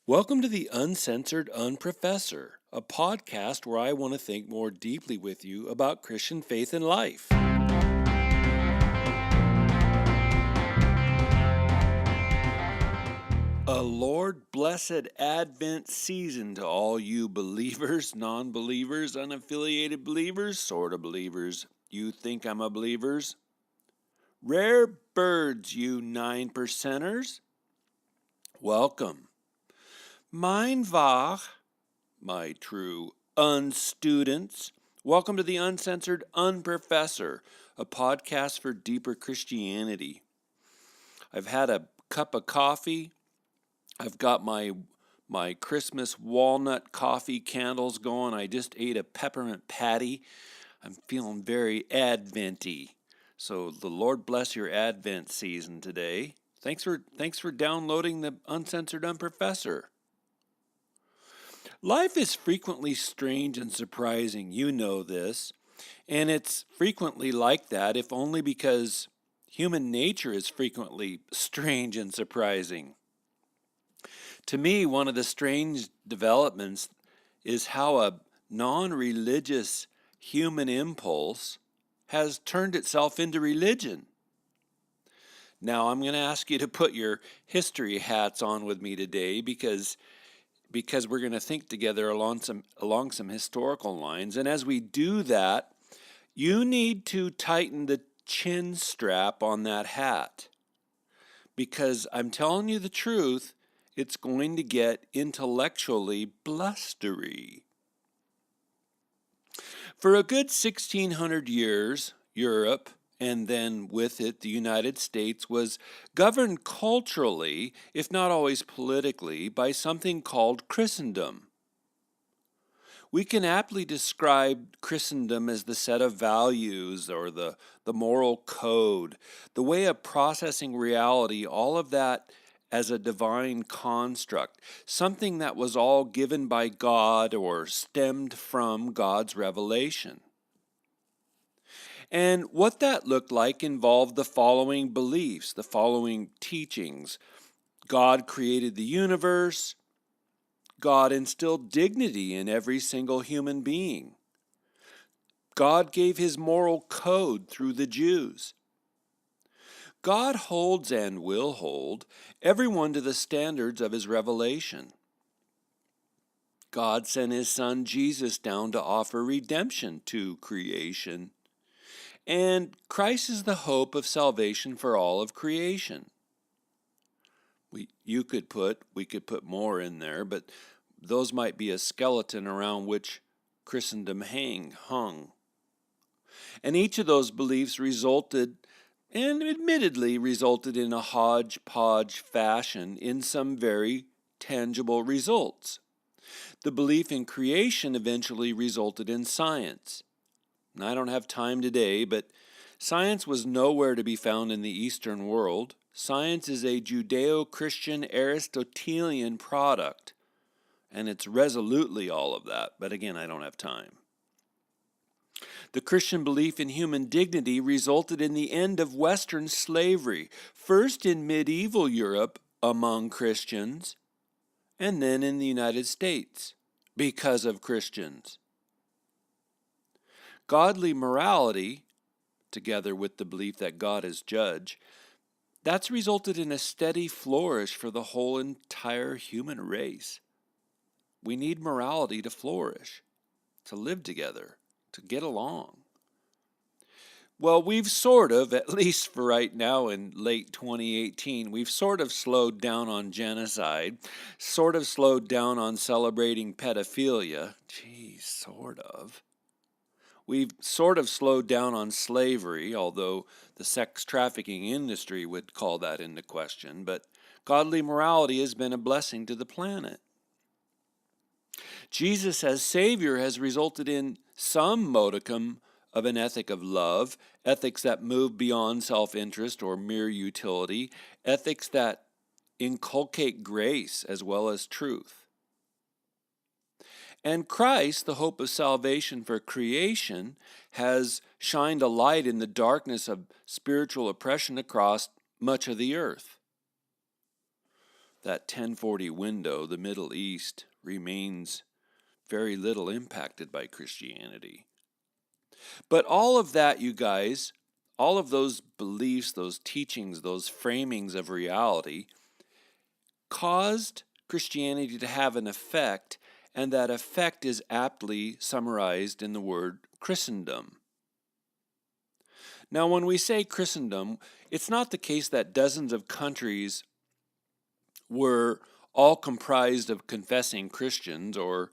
Welcome to the Uncensored Unprofessor, a podcast where I want to think more deeply with you about Christian faith and life. A Lord blessed Advent season to all you believers, non-believers, unaffiliated believers, sort of believers. You think I'm a believers? Rare birds, you 9%ers. Welcome. Mein Wach, my true unstudents. Welcome to the Uncensored Unprofessor, a podcast for deeper Christianity. I've had a cup of coffee. I've got my Christmas walnut coffee candles going. I just ate a peppermint patty. I'm feeling very Adventy. So the Lord bless your Advent season today. Thanks for downloading the Uncensored Unprofessor. Life is frequently strange and surprising, you know this, and it's frequently like that, if only because human nature is frequently strange and surprising. To me, one of the strange developments is how a non-religious human impulse has turned itself into religion. Now, I'm going to ask you to put your history hats on with me today because we're going to think together along some historical lines. And as we do that, you need to tighten the chin strap on that hat. Because I'm telling you the truth, it's going to get intellectually blustery. For a good 1,600 years, Europe, and then with it the United States, was governed culturally, if not always politically, by something called Christendom. We can aptly describe Christendom as the set of values or the moral code, the way of processing reality, all of that as a divine construct, something that was all given by God or stemmed from God's revelation. And what that looked like involved the following beliefs, the following teachings. God created the universe. God instilled dignity in every single human being. God gave his moral code through the Jews. God holds and will hold everyone to the standards of his revelation. God sent his son Jesus down to offer redemption to creation. And Christ is the hope of salvation for all of creation. We could put more in there, but those might be a skeleton around which Christendom hung. And each of those beliefs resulted in a hodgepodge fashion in some very tangible results. The belief in creation eventually resulted in science. I don't have time today, but science was nowhere to be found in the Eastern world. Science is a Judeo-Christian Aristotelian product, and it's resolutely all of that. But again, I don't have time. The Christian belief in human dignity resulted in the end of Western slavery, first in medieval Europe among Christians, and then in the United States because of Christians. Godly morality, together with the belief that God is judge, that's resulted in a steady flourish for the whole entire human race. We need morality to flourish, to live together, to get along. Well, we've sort of, at least for right now in late 2018, we've sort of slowed down on genocide, sort of slowed down on celebrating pedophilia. Geez, sort of. We've sort of slowed down on slavery, although the sex trafficking industry would call that into question, but godly morality has been a blessing to the planet. Jesus as Savior has resulted in some modicum of an ethic of love, ethics that move beyond self-interest or mere utility, ethics that inculcate grace as well as truth. And Christ, the hope of salvation for creation, has shined a light in the darkness of spiritual oppression across much of the earth. that 1040 window, the Middle East, remains very little impacted by Christianity. But all of that, you guys, all of those beliefs, those teachings, those framings of reality caused Christianity to have an effect, and that effect is aptly summarized in the word Christendom. Now, when we say Christendom, it's not the case that dozens of countries were all comprised of confessing Christians or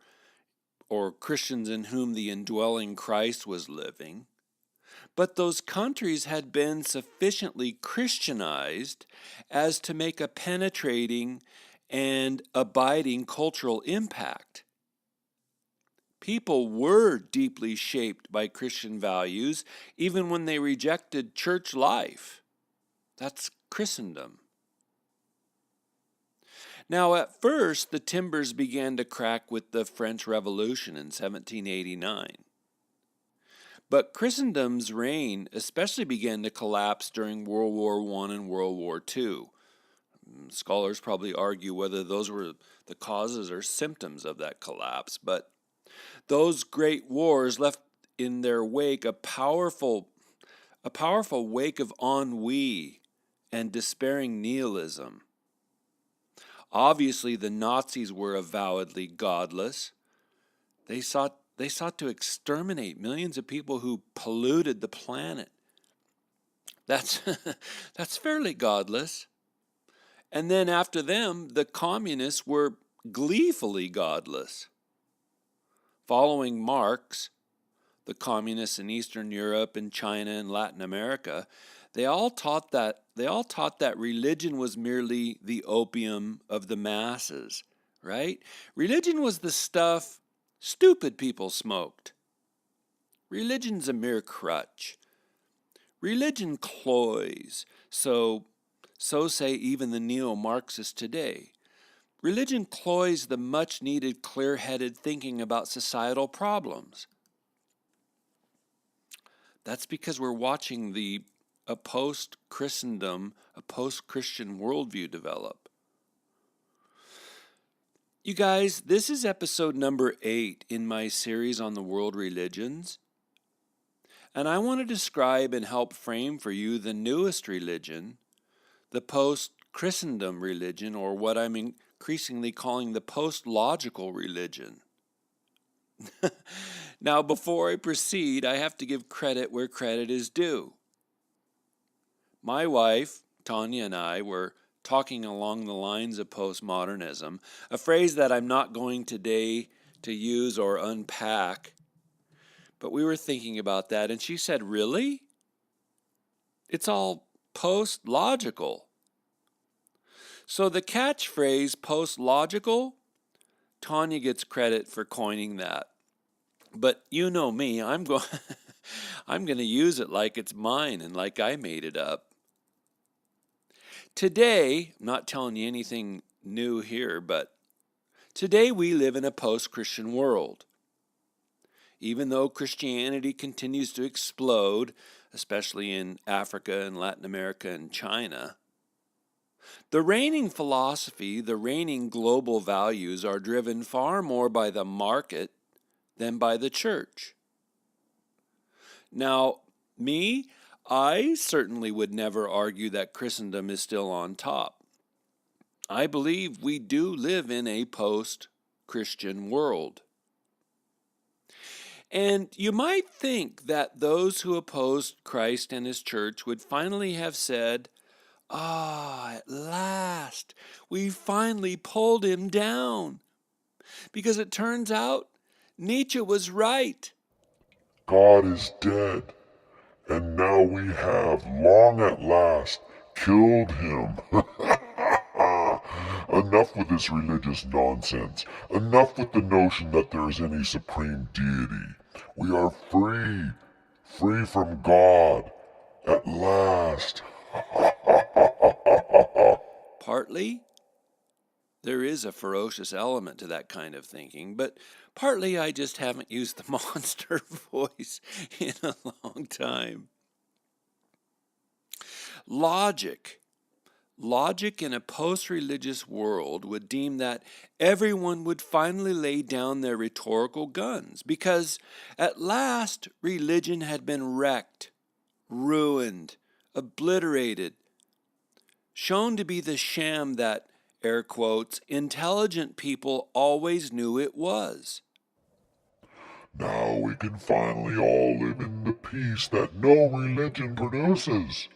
Christians in whom the indwelling Christ was living. But those countries had been sufficiently Christianized as to make a penetrating and abiding cultural impact. People were deeply shaped by Christian values even when they rejected church life. That's Christendom. Now, at first, the timbers began to crack with the French Revolution in 1789. But Christendom's reign especially began to collapse during World War I and World War II. Scholars probably argue whether those were the causes or symptoms of that collapse, but those great wars left in their wake a powerful wake of ennui and despairing nihilism. Obviously, the Nazis were avowedly godless. They sought to exterminate millions of people who polluted the planet. That's fairly godless. And then after them, the communists were gleefully godless. Following Marx, the communists in Eastern Europe and China and Latin America, they all taught that religion was merely the opium of the masses, right? Religion was the stuff stupid people smoked. Religion's a mere crutch. Religion cloys, so say even the neo-Marxists today. Religion cloys the much-needed clear-headed thinking about societal problems. That's because we're watching a post-Christendom, a post-Christian worldview develop. You guys, this is episode number 8 in my series on the world religions. And I want to describe and help frame for you the newest religion, the post-Christendom religion, or what I'm increasingly calling the post-logical religion. Now, before I proceed, I have to give credit where credit is due. My wife, Tanya, and I were talking along the lines of postmodernism, a phrase that I'm not going today to use or unpack, but we were thinking about that, and she said, "Really? It's all post-logical." So the catchphrase post-logical, Tanya gets credit for coining that. But you know me, I'm going to use it like it's mine and like I made it up. Today, I'm not telling you anything new here, but today we live in a post-Christian world. Even though Christianity continues to explode, especially in Africa and Latin America and China, the reigning philosophy, the reigning global values are driven far more by the market than by the church. Now, I certainly would never argue that Christendom is still on top. I believe we do live in a post-Christian world. And you might think that those who opposed Christ and his church would finally have said, at last, we finally pulled him down. Because it turns out Nietzsche was right. God is dead, and now we have, long at last, killed him. Enough with this religious nonsense. Enough with the notion that there is any supreme deity. We are free. Free from God. At last. Partly, there is a ferocious element to that kind of thinking, but partly I just haven't used the monster voice in a long time. Logic Logic in a post-religious world would deem that everyone would finally lay down their rhetorical guns because at last religion had been wrecked, ruined, obliterated, shown to be the sham that, air quotes, intelligent people always knew it was. Now we can finally all live in the peace that no religion produces.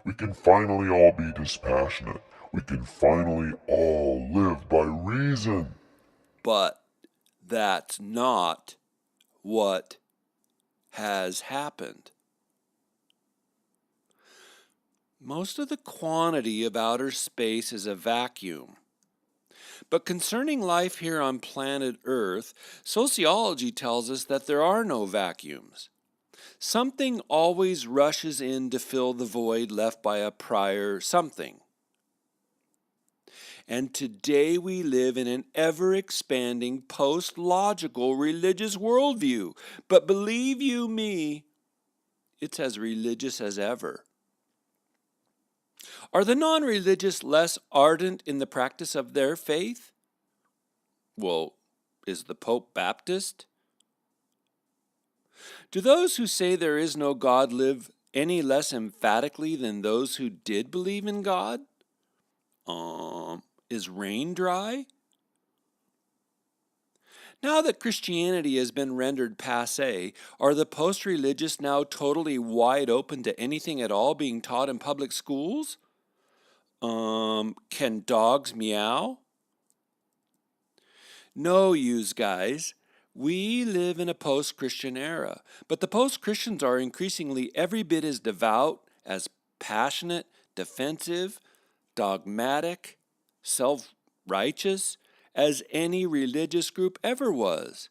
We can finally all be dispassionate. We can finally all live by reason. But that's not what has happened. Most of the quantity of outer space is a vacuum. But concerning life here on planet Earth, sociology tells us that there are no vacuums. Something always rushes in to fill the void left by a prior something. And today we live in an ever-expanding, post-logical religious worldview. But believe you me, it's as religious as ever. Are the non-religious less ardent in the practice of their faith? Well, is the Pope Baptist? Do those who say there is no God live any less emphatically than those who did believe in God? Is rain dry? Now that Christianity has been rendered passé, are the post-religious now totally wide open to anything at all being taught in public schools? Can dogs meow? No, yous guys. We live in a post-Christian era, but the post-Christians are increasingly every bit as devout, as passionate, defensive, dogmatic, self-righteous as any religious group ever was.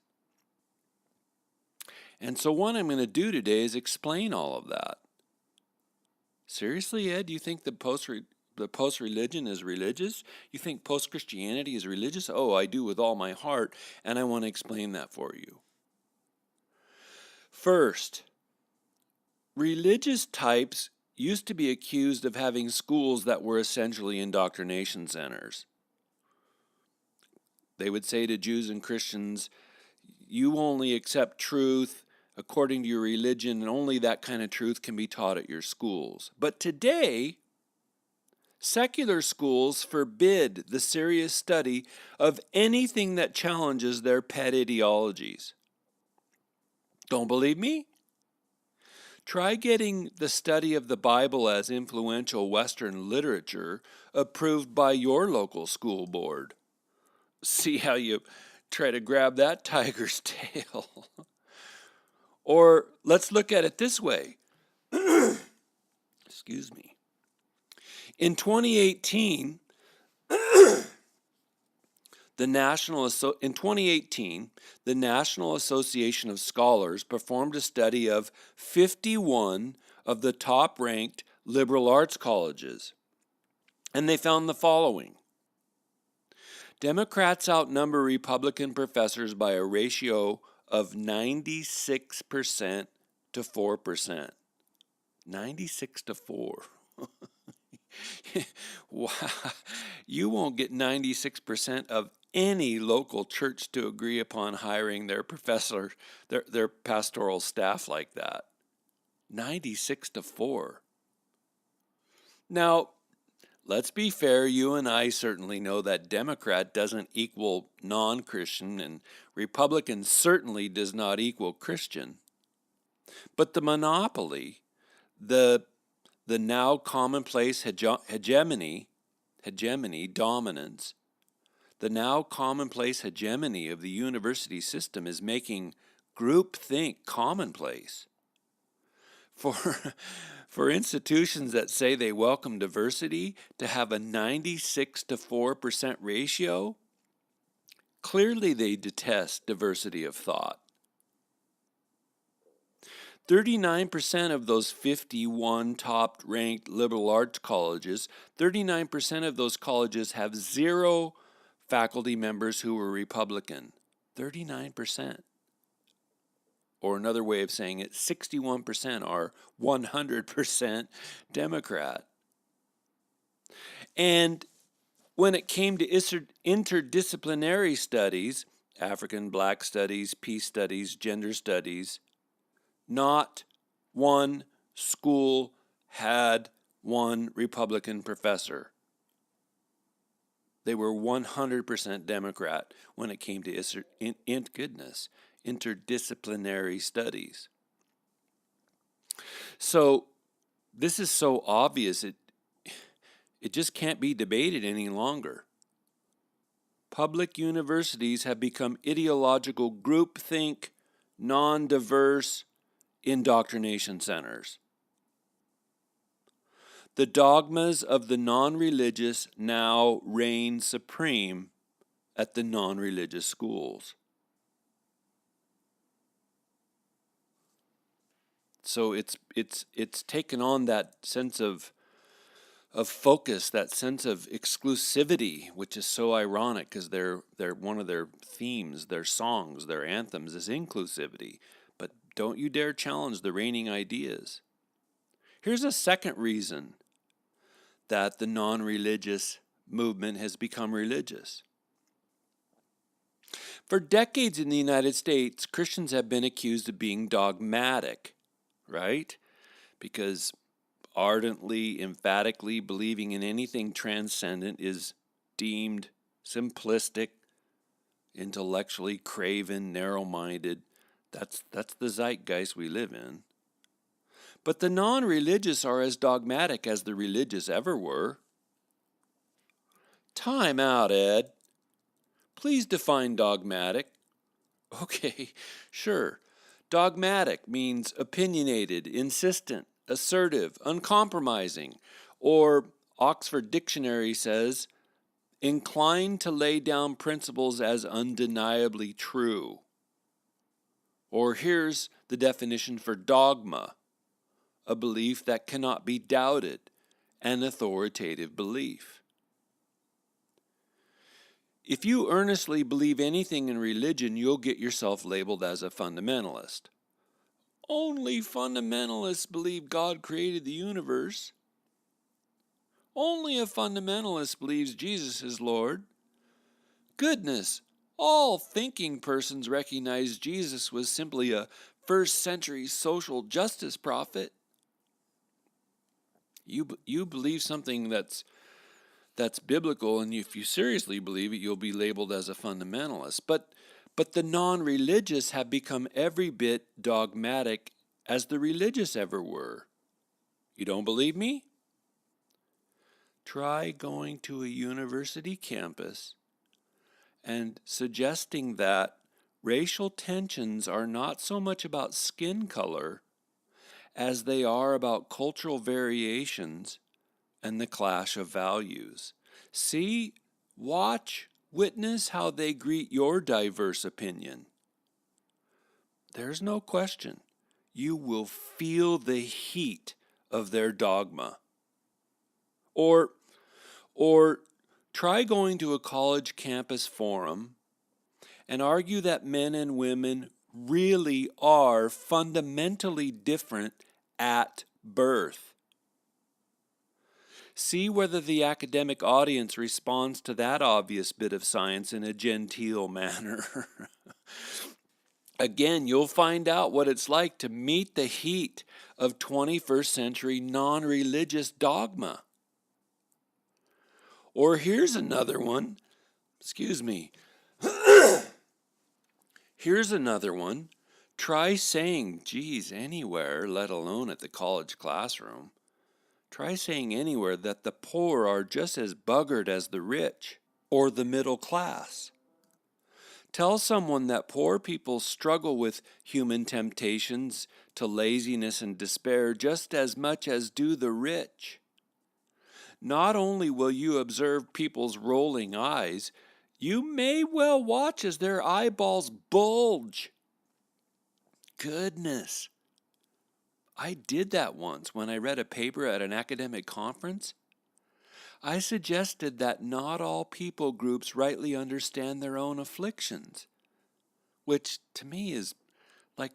And so what I'm going to do today is explain all of that. Seriously, Ed, you think the post-religion is religious? You think post-Christianity is religious? Oh, I do with all my heart, and I want to explain that for you. First, religious types used to be accused of having schools that were essentially indoctrination centers. They would say to Jews and Christians, you only accept truth according to your religion, and only that kind of truth can be taught at your schools. But today, secular schools forbid the serious study of anything that challenges their pet ideologies. Don't believe me? Try getting the study of the Bible as influential Western literature approved by your local school board. See how you try to grab that tiger's tail. Or let's look at it this way. Excuse me. In 2018, the National Association of Scholars performed a study of 51 of the top-ranked liberal arts colleges, and they found the following. Democrats outnumber Republican professors by a ratio of 96% to 4%. 96 to 4. Wow. You won't get 96% of any local church to agree upon hiring their professor, their pastoral staff like that. 96 to 4. Now, let's be fair, you and I certainly know that Democrat doesn't equal non-Christian, and Republican certainly does not equal Christian. But the monopoly, the now commonplace hegemony, dominance, the now commonplace hegemony of the university system is making groupthink commonplace. For institutions that say they welcome diversity to have a 96 to 4% ratio, clearly they detest diversity of thought. 39% of those 51 top-ranked liberal arts colleges, 39% of those colleges have 0 faculty members who were Republican. 39%. Or another way of saying it, 61% are 100% Democrat. And when it came to interdisciplinary studies, African Black studies, peace studies, gender studies, not one school had one Republican professor. They were 100% Democrat when it came to interdisciplinary studies. So this is so obvious, it just can't be debated any longer. Public universities have become ideological groupthink, non-diverse indoctrination centers. The dogmas of the non-religious now reign supreme at the non-religious schools. So it's taken on that sense of focus, that sense of exclusivity, which is so ironic because they're one of their themes, their songs, their anthems is inclusivity. But don't you dare challenge the reigning ideas. Here's a second reason that the non-religious movement has become religious. For decades in the United States, Christians have been accused of being dogmatic, right? Because ardently, emphatically believing in anything transcendent is deemed simplistic, intellectually craven, narrow-minded. That's the zeitgeist we live in. But the non-religious are as dogmatic as the religious ever were. Time out, Ed. Please define dogmatic. Okay, sure. Dogmatic means opinionated, insistent, assertive, uncompromising, or Oxford Dictionary says, inclined to lay down principles as undeniably true. Or here's the definition for dogma, a belief that cannot be doubted, an authoritative belief. If you earnestly believe anything in religion, you'll get yourself labeled as a fundamentalist. Only fundamentalists believe God created the universe. Only a fundamentalist believes Jesus is Lord. Goodness, all thinking persons recognize Jesus was simply a first-century social justice prophet. You believe something that's biblical, and if you seriously believe it, you'll be labeled as a fundamentalist. But the non-religious have become every bit dogmatic as the religious ever were. You don't believe me? Try going to a university campus and suggesting that racial tensions are not so much about skin color as they are about cultural variations and the clash of values. See, watch, witness how they greet your diverse opinion. There's no question. You will feel the heat of their dogma. Or try going to a college campus forum and argue that men and women really are fundamentally different at birth. See whether the academic audience responds to that obvious bit of science in a genteel manner. Again, you'll find out what it's like to meet the heat of 21st century non-religious dogma. Or here's another one. Excuse me. Here's another one. Try saying, geez, anywhere, let alone at the college classroom. Try saying anywhere that the poor are just as buggered as the rich or the middle class. Tell someone that poor people struggle with human temptations to laziness and despair just as much as do the rich. Not only will you observe people's rolling eyes, you may well watch as their eyeballs bulge. Goodness. I did that once when I read a paper at an academic conference. I suggested that not all people groups rightly understand their own afflictions, which to me is like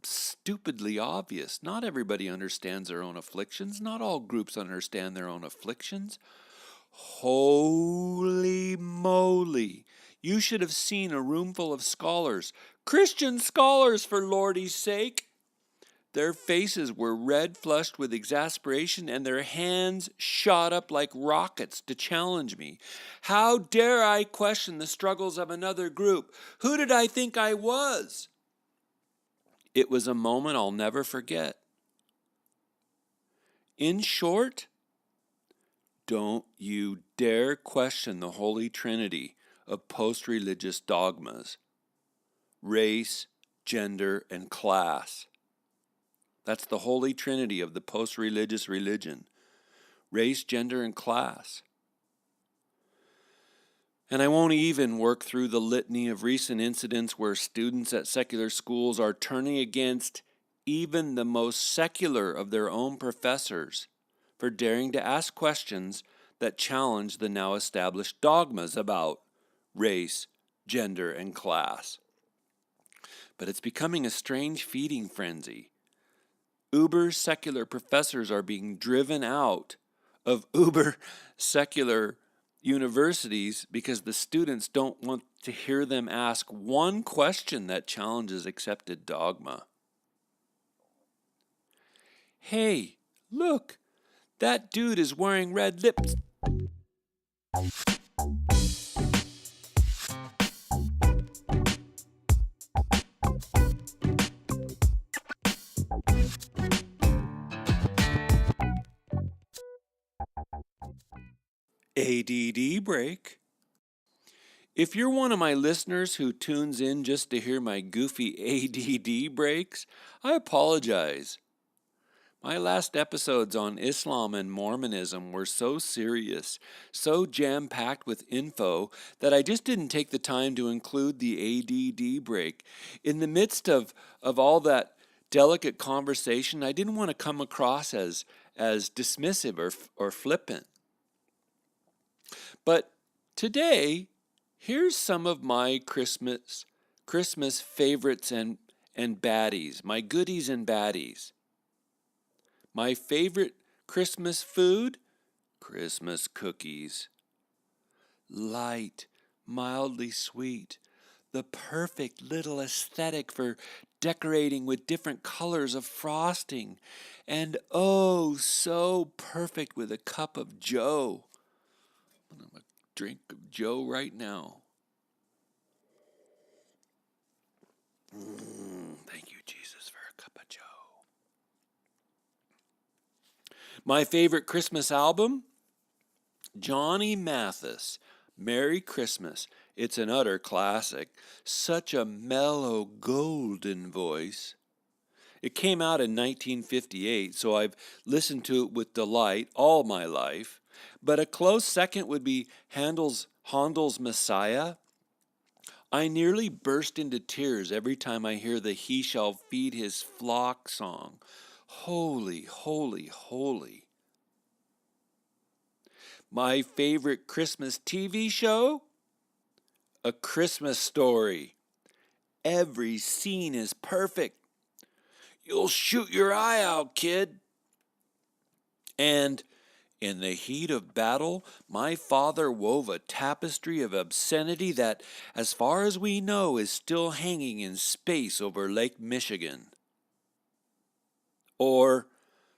stupidly obvious. Not everybody understands their own afflictions. Not all groups understand their own afflictions. Holy moly! You should have seen a room full of scholars, Christian scholars for Lordy's sake. Their faces were red flushed with exasperation, and their hands shot up like rockets to challenge me. How dare I question the struggles of another group? Who did I think I was? It was a moment I'll never forget. In short, don't you dare question the Holy Trinity of post-religious dogmas: race, gender, and class. That's the Holy Trinity of the post-religious religion: race, gender, and class. And I won't even work through the litany of recent incidents where students at secular schools are turning against even the most secular of their own professors for daring to ask questions that challenge the now established dogmas about race, gender, and class. But it's becoming a strange feeding frenzy. Uber secular professors are being driven out of uber secular universities because the students don't want to hear them ask one question that challenges accepted dogma. Hey, look, that dude is wearing red lips. ADD break. If you're one of my listeners who tunes in just to hear my goofy ADD breaks, I apologize. My last episodes on Islam and Mormonism were so serious, so jam-packed with info, that I just didn't take the time to include the ADD break. In the midst of all that delicate conversation, I didn't want to come across as dismissive or flippant. But today, here's some of my Christmas favorites and baddies, my goodies and baddies. My favorite Christmas food? Christmas cookies. Light, mildly sweet, the perfect little aesthetic for decorating with different colors of frosting, and oh, so perfect with a cup of Joe. I'm going to drink of Joe right now. Thank you, Jesus, for a cup of Joe. My favorite Christmas album? Johnny Mathis, Merry Christmas. It's an utter classic. Such a mellow, golden voice. It came out in 1958, so I've listened to it with delight all my life. But a close second would be Handel's Messiah. I nearly burst into tears every time I hear the He Shall Feed His Flock song. Holy, holy, holy. My favorite Christmas TV show? A Christmas Story. Every scene is perfect. You'll shoot your eye out, kid. And in the heat of battle, my father wove a tapestry of obscenity that, as far as we know, is still hanging in space over Lake Michigan. Or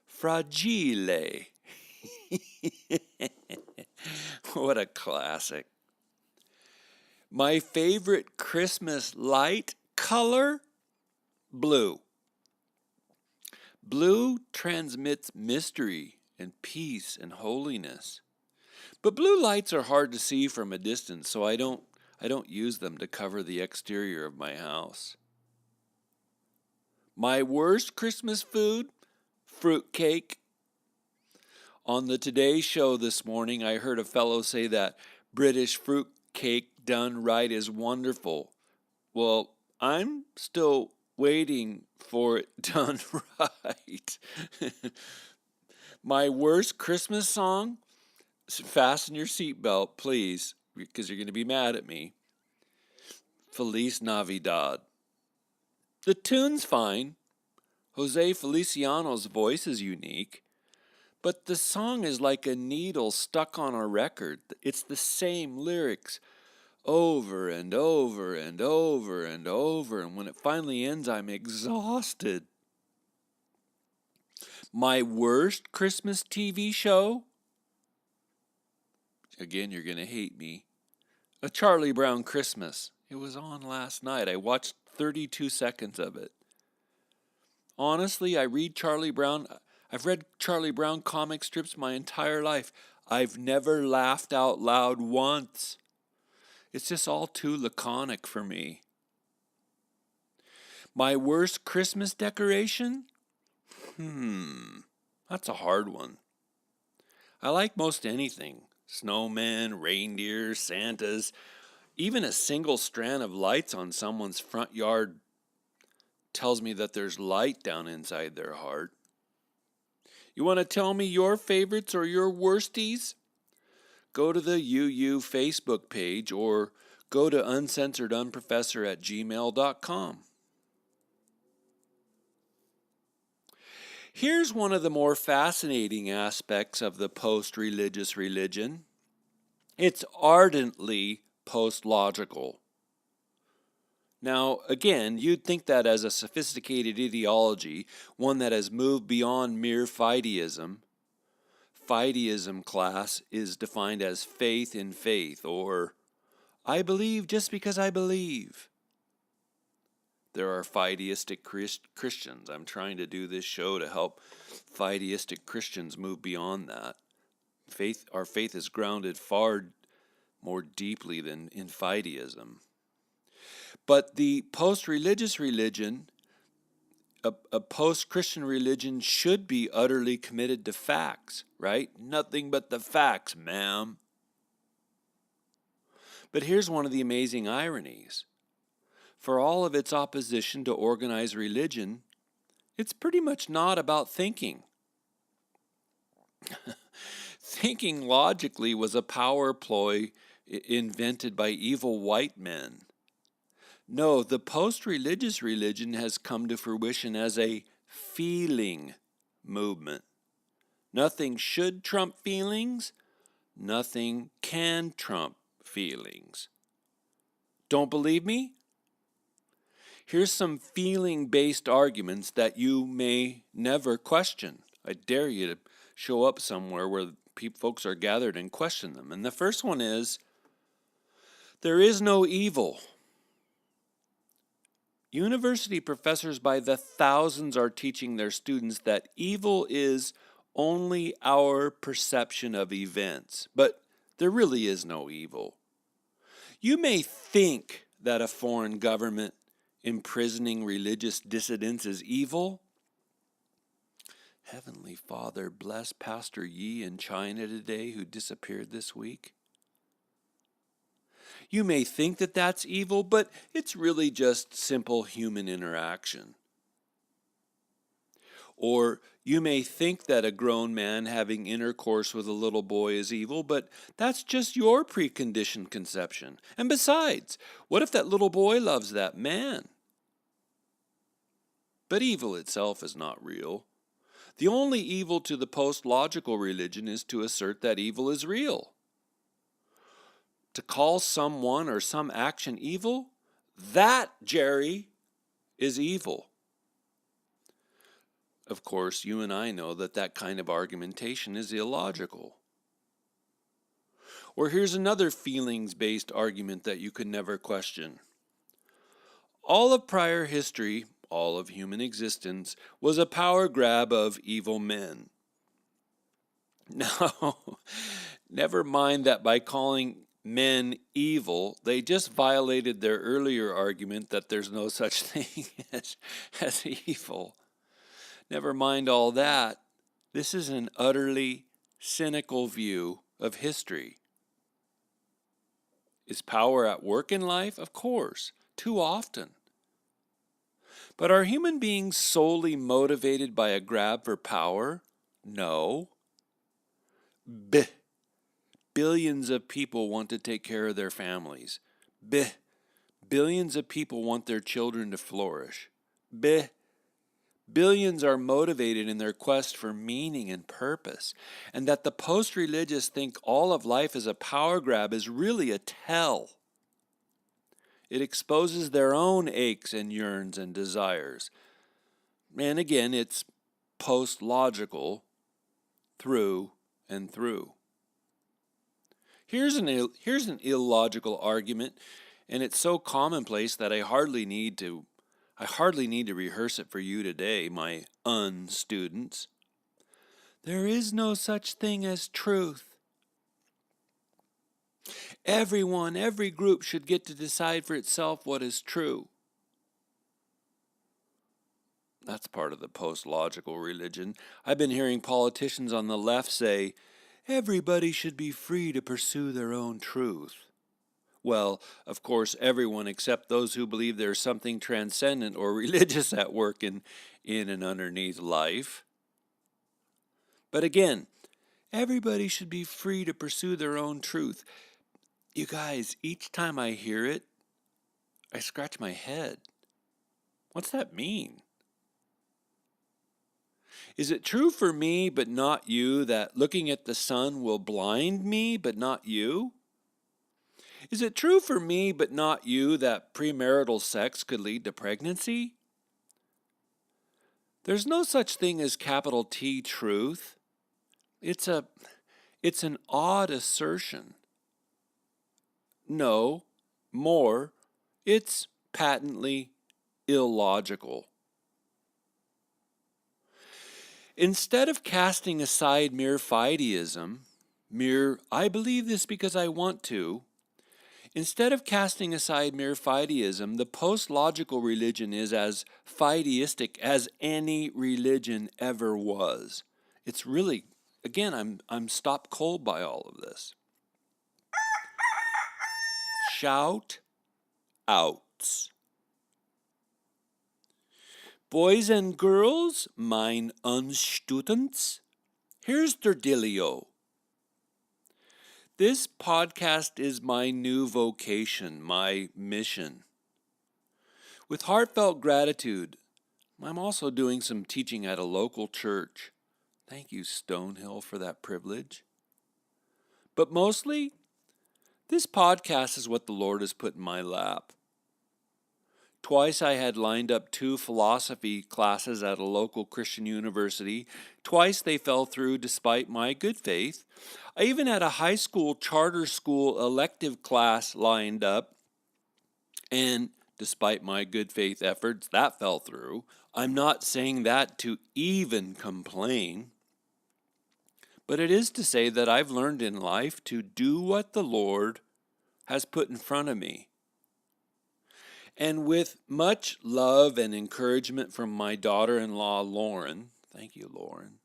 Fragile. What a classic. My favorite Christmas light color? Blue. Blue transmits mystery and peace and holiness. But blue lights are hard to see from a distance, so I don't use them to cover the exterior of my house. My worst Christmas food? Fruitcake. On the Today Show this morning, I heard a fellow say that British fruitcake done right is wonderful. Well, I'm still waiting for it done right. My worst Christmas song? Fasten your seatbelt, please, because you're going to be mad at me. Feliz Navidad. The tune's fine. Jose Feliciano's voice is unique. But the song is like a needle stuck on a record. It's the same lyrics over and over and over and over. And when it finally ends, I'm exhausted. My worst Christmas TV show? Again, you're going to hate me. A Charlie Brown Christmas. It was on last night. I watched 32 seconds of it. Honestly, I've read Charlie Brown comic strips my entire life. I've never laughed out loud once. It's just all too laconic for me. My worst Christmas decoration? That's a hard one. I like most anything. Snowmen, reindeer, Santas, even a single strand of lights on someone's front yard tells me that there's light down inside their heart. You want to tell me your favorites or your worsties? Go to the UU Facebook page or go to uncensoredunprofessor@gmail.com. Here's one of the more fascinating aspects of the post-religious religion. It's ardently post-logical. Now, again, you'd think that as a sophisticated ideology, one that has moved beyond mere fideism. Fideism, class, is defined as faith in faith, or I believe just because I believe. There are fideistic Christians. I'm trying to do this show to help fideistic Christians move beyond that. Our faith is grounded far more deeply than in fideism. But the post-religious religion, a post-Christian religion, should be utterly committed to facts, right? Nothing but the facts, ma'am. But here's one of the amazing ironies. For all of its opposition to organized religion, it's pretty much not about thinking. Thinking logically was a power ploy invented by evil white men. No, the post-religious religion has come to fruition as a feeling movement. Nothing should trump feelings. Nothing can trump feelings. Don't believe me? Here's some feeling-based arguments that you may never question. I dare you to show up somewhere where folks are gathered and question them. And the first one is, there is no evil. University professors by the thousands are teaching their students that evil is only our perception of events, but there really is no evil. You may think that a foreign government imprisoning religious dissidents is evil. Heavenly Father, bless Pastor Yi in China today who disappeared this week. You may think that that's evil, but it's really just simple human interaction. Or you may think that a grown man having intercourse with a little boy is evil, but that's just your preconditioned conception. And besides, what if that little boy loves that man? But evil itself is not real. The only evil to the post-logical religion is to assert that evil is real. To call someone or some action evil, that, Jerry, is evil. Of course, you and I know that that kind of argumentation is illogical. Or here's another feelings-based argument that you could never question. All of prior history, all of human existence, was a power grab of evil men. Now, never mind that by calling men evil, they just violated their earlier argument that there's no such thing as evil. Never mind all that. This is an utterly cynical view of history. Is power at work in life? Of course, too often. But are human beings solely motivated by a grab for power? No. Billions of people want to take care of their families. Billions of people want their children to flourish. Billions are motivated in their quest for meaning and purpose, and that the post-religious think all of life is a power grab is really a tell. It exposes their own aches and yearns and desires. And again, it's post-logical through and through. Here's an illogical argument, and it's so commonplace that I hardly need to rehearse it for you today, my students. There is no such thing as truth. Everyone, every group should get to decide for itself what is true. That's part of the post-logical religion. I've been hearing politicians on the left say, everybody should be free to pursue their own truth. Well, of course, everyone except those who believe there's something transcendent or religious at work in and underneath life. But again, everybody should be free to pursue their own truth. You guys, each time I hear it, I scratch my head. What's that mean? Is it true for me but not you that looking at the sun will blind me but not you? Is it true for me but not you that premarital sex could lead to pregnancy? There's no such thing as capital T truth. It's an odd assertion. No, more, it's patently illogical. Instead of casting aside mere fideism, mere I believe this because I want to, instead of casting aside mere fideism, the post-logical religion is as fideistic as any religion ever was. It's really, again, I'm stopped cold by all of this. Shout outs. Boys and girls, mine students, here's der dealio. This podcast is my new vocation, my mission. With heartfelt gratitude, I'm also doing some teaching at a local church. Thank you, Stonehill, for that privilege. But mostly, this podcast is what the Lord has put in my lap. Twice I had lined up 2 philosophy classes at a local Christian university. Twice they fell through despite my good faith. I even had a high school charter school elective class lined up, and despite my good faith efforts, that fell through. I'm not saying that to even complain, but it is to say that I've learned in life to do what the Lord has put in front of me. And with much love and encouragement from my daughter-in-law, Lauren, thank you, Lauren,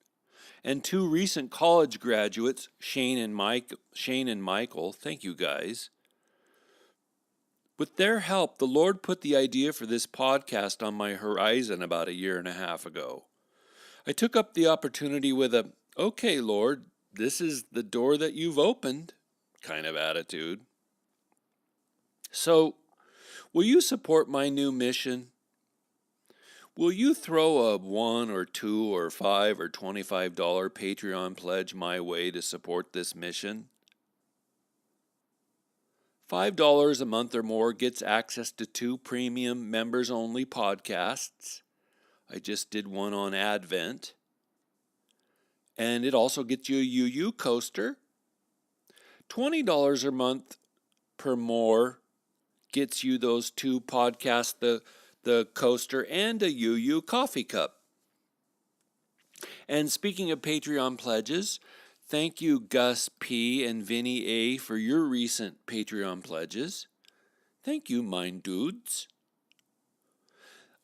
and 2 recent college graduates, Shane and Michael, thank you guys. With their help, the Lord put the idea for this podcast on my horizon about 1.5 years ago. I took up the opportunity with a, okay, Lord, this is the door that you've opened kind of attitude. So, will you support my new mission? Will you throw a $1 or $2 or $5 or $25 Patreon pledge my way to support this mission? $5 a month or more gets access to 2 premium members-only podcasts. I just did one on Advent. And it also gets you a UU coaster. $20 a month per more gets you those 2 podcasts, the coaster, and a UU coffee cup. And speaking of Patreon pledges, thank you Gus P. and Vinny A. for your recent Patreon pledges. Thank you, mine dudes.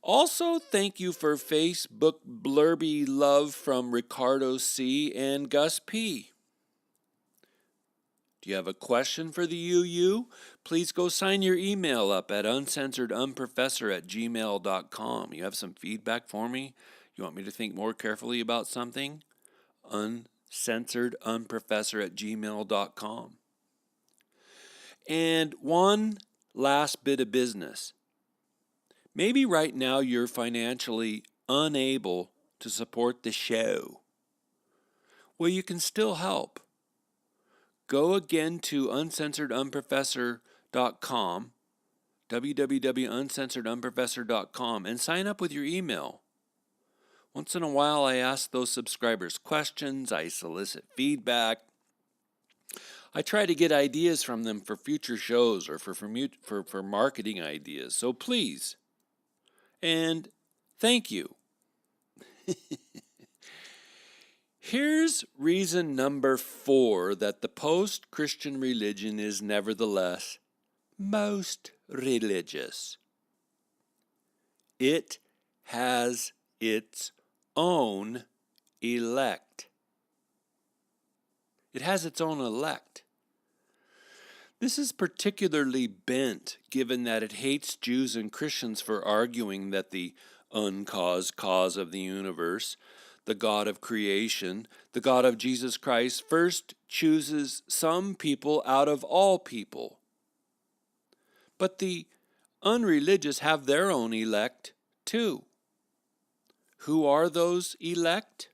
Also, thank you for Facebook blurby love from Ricardo C. and Gus P. Do you have a question for the UU? Please go sign your email up at uncensoredunprofessor@gmail.com. You have some feedback for me? You want me to think more carefully about something? uncensoredunprofessor@gmail.com. And one last bit of business. Maybe right now you're financially unable to support the show? Well, you can still help. Go again to uncensoredunprofessor.com, www.uncensoredunprofessor.com, and sign up with your email. Once in a while, I ask those subscribers questions, I solicit feedback. I try to get ideas from them for future shows or for marketing ideas. So please, and thank you. Here's reason number 4 that the post-Christian religion is nevertheless most religious. It has its own elect. It has its own elect. This is particularly bent given that it hates Jews and Christians for arguing that the uncaused cause of the universe, the God of creation, the God of Jesus Christ, first chooses some people out of all people. But the unreligious have their own elect too. Who are those elect?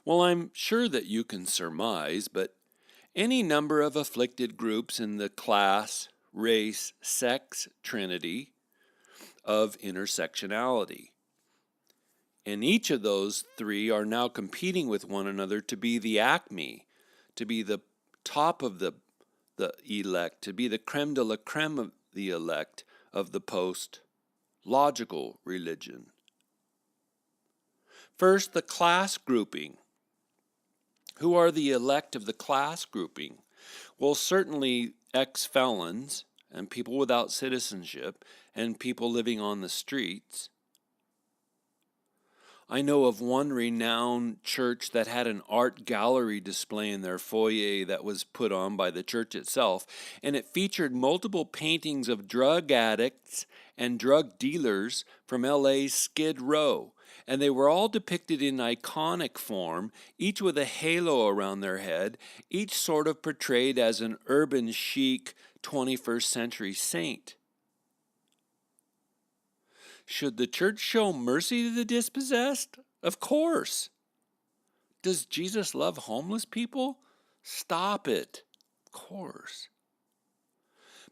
Well, I'm sure that you can surmise, but any number of afflicted groups in the class, race, sex trinity of intersectionality. And each of those 3 are now competing with one another to be the acme, to be the top of the elect, to be the creme de la creme of the elect of the post-logical religion. First, the class grouping. Who are the elect of the class grouping? Well, certainly ex-felons and people without citizenship and people living on the streets. I know of one renowned church that had an art gallery display in their foyer that was put on by the church itself, and it featured multiple paintings of drug addicts and drug dealers from LA's Skid Row, and they were all depicted in iconic form, each with a halo around their head, each sort of portrayed as an urban chic 21st century saint. Should the church show mercy to the dispossessed? Of course. Does Jesus love homeless people? Stop it. Of course.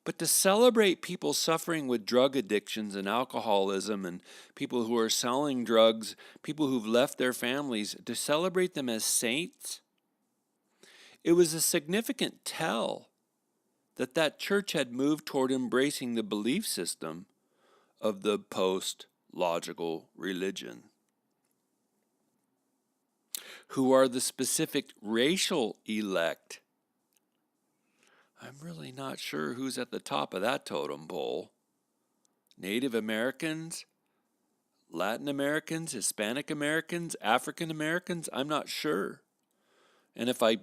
But to celebrate people suffering with drug addictions and alcoholism and people who are selling drugs, people who've left their families, to celebrate them as saints, it was a significant tell that that church had moved toward embracing the belief system of the post-logical religion. Who are the specific racial elect? I'm really not sure who's at the top of that totem pole. Native Americans, Latin Americans, Hispanic Americans, African Americans? I'm not sure. And if I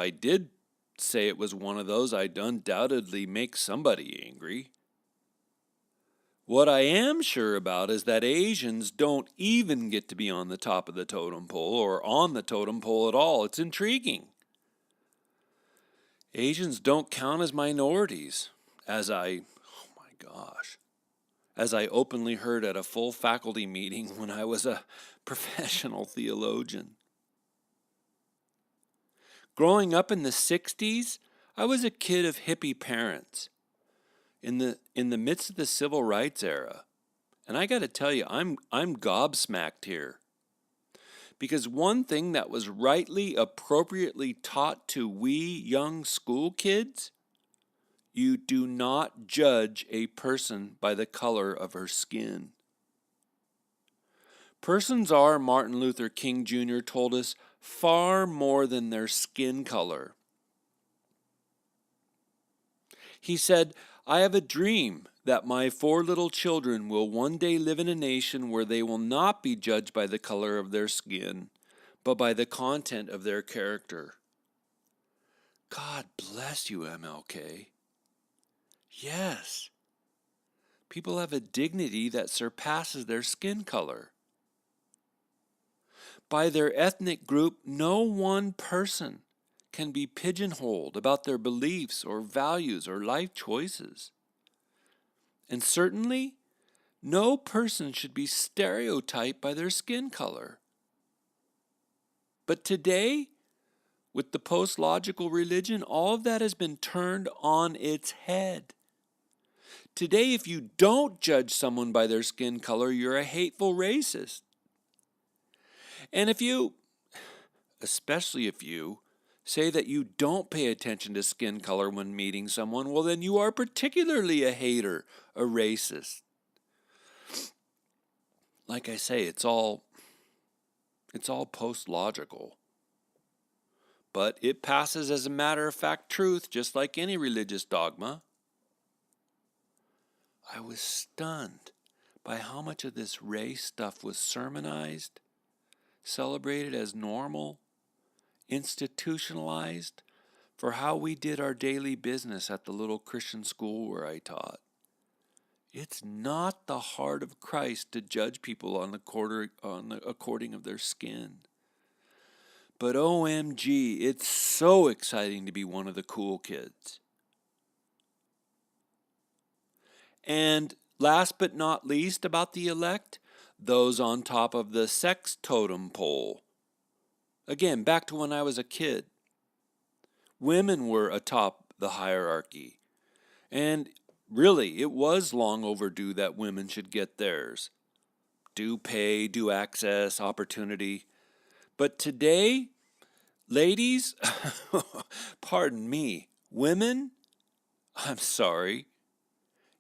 did say it was one of those, I'd undoubtedly make somebody angry. What I am sure about is that Asians don't even get to be on the top of the totem pole or on the totem pole at all. It's intriguing. Asians don't count as minorities, as I openly heard at a full faculty meeting when I was a professional theologian. Growing up in the 60s, I was a kid of hippie parents. In the midst of the civil rights era. And I got to tell you, I'm gobsmacked here. Because one thing that was rightly, appropriately taught to we young school kids, you do not judge a person by the color of her skin. Persons are, Martin Luther King Jr. told us, far more than their skin color. He said, I have a dream that my 4 little children will one day live in a nation where they will not be judged by the color of their skin, but by the content of their character. God bless you, MLK. Yes, people have a dignity that surpasses their skin color. By their ethnic group, no one person can be pigeonholed about their beliefs or values or life choices. And certainly, No person should be stereotyped by their skin color. But today, with the post-logical religion, all of that has been turned on its head. Today, if you don't judge someone by their skin color, you're a hateful racist. And especially if you, say that you don't pay attention to skin color when meeting someone, well, then you are particularly a hater, a racist. Like I say, it's all post-logical. But it passes as a matter-of-fact truth, just like any religious dogma. I was stunned by how much of this race stuff was sermonized, celebrated as normal, institutionalized for how we did our daily business at the little Christian school where I taught. It's not the heart of Christ to judge people according of their skin. But OMG, it's so exciting to be one of the cool kids. And last but not least about the elect, those on top of the sex totem pole. Again, back to when I was a kid. Women were atop the hierarchy. And really, it was long overdue that women should get theirs. Due pay, due access, opportunity. But today, ladies, pardon me, women, I'm sorry,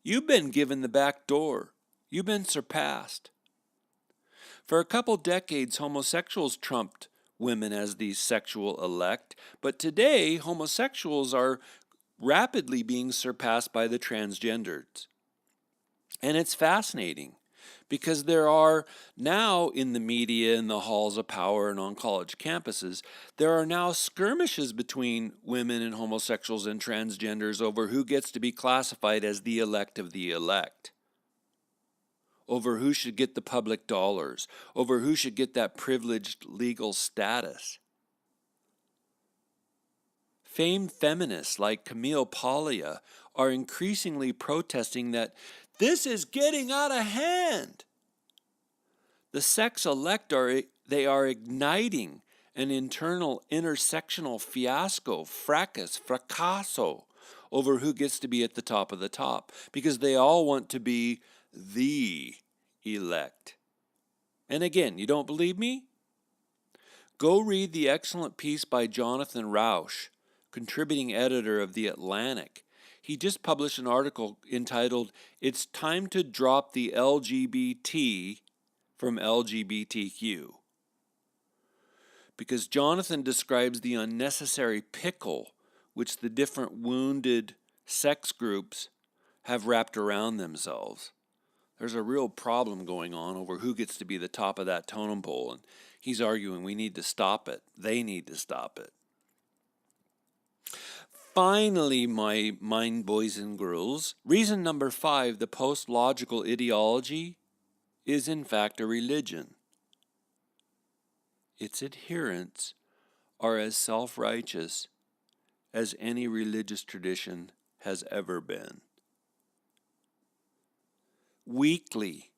you've been given the back door. You've been surpassed. For a couple decades, homosexuals trumped women as the sexual elect, but today, homosexuals are rapidly being surpassed by the transgenders. And it's fascinating because there are now in the media, in the halls of power, and on college campuses, there are now skirmishes between women and homosexuals and transgenders over who gets to be classified as the elect of the elect, over who should get the public dollars, over who should get that privileged legal status. Famed feminists like Camille Paglia are increasingly protesting that this is getting out of hand. The sex elect are igniting an internal intersectional fiasco, fracasso, over who gets to be at the top of the top, because they all want to be the elect. And again, you don't believe me? Go read the excellent piece by Jonathan Rauch, contributing editor of The Atlantic. He just published an article entitled, "It's Time to Drop the LGBT from LGBTQ." Because Jonathan describes the unnecessary pickle which the different wounded sex groups have wrapped around themselves. There's a real problem going on over who gets to be the top of that totem pole, and he's arguing we need to stop it. They need to stop it. Finally, my mind boys and girls, reason number 5, the post-logical ideology is in fact a religion. Its adherents are as self-righteous as any religious tradition has ever been. Weekly,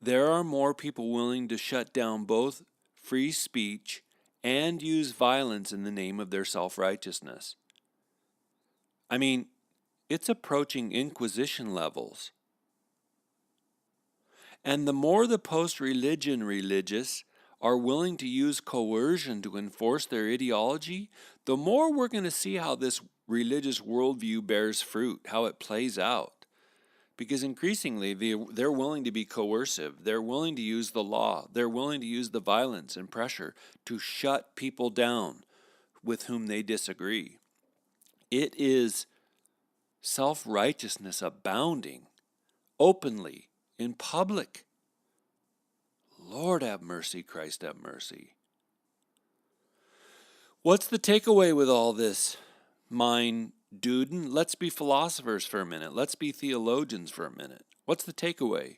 there are more people willing to shut down both free speech and use violence in the name of their self-righteousness. I mean, it's approaching Inquisition levels. And the more the post-religion religious are willing to use coercion to enforce their ideology, the more we're going to see how this religious worldview bears fruit, how it plays out. Because increasingly, they're willing to be coercive. They're willing to use the law. They're willing to use the violence and pressure to shut people down with whom they disagree. It is self-righteousness abounding, openly, in public. Lord have mercy, Christ have mercy. What's the takeaway with all this, mine duden? Let's be philosophers for a minute. Let's be theologians for a minute. What's the takeaway?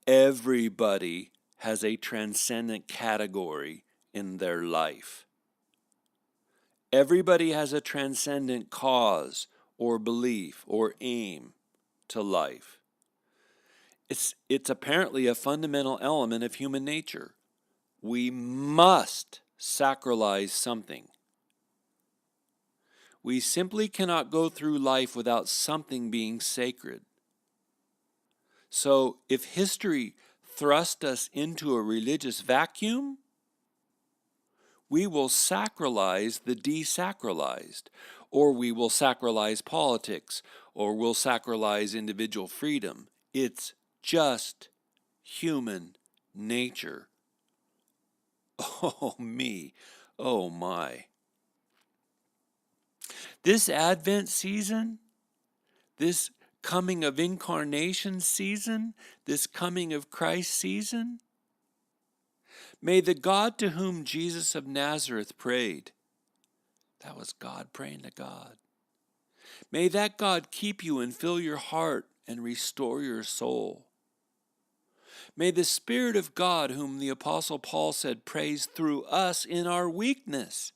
Everybody has a transcendent category in their life. Everybody has a transcendent cause or belief or aim to life. It's apparently a fundamental element of human nature. We must sacralize something. We simply cannot go through life without something being sacred. So if history thrust us into a religious vacuum, we will sacralize the desacralized, or we will sacralize politics, or we'll sacralize individual freedom. It's just human nature. Oh me, oh my. This Advent season, this coming of incarnation season, this coming of Christ season, may the God to whom Jesus of Nazareth prayed, that was God praying to God, may that God keep you and fill your heart and restore your soul. May the Spirit of God, whom the Apostle Paul said prays through us in our weakness,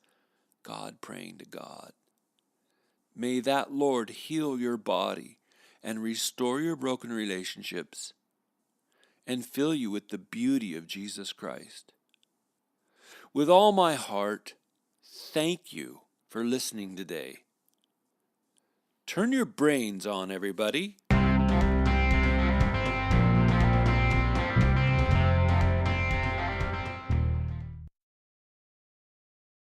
God praying to God, may that Lord heal your body and restore your broken relationships and fill you with the beauty of Jesus Christ. With all my heart, thank you for listening today. Turn your brains on, everybody.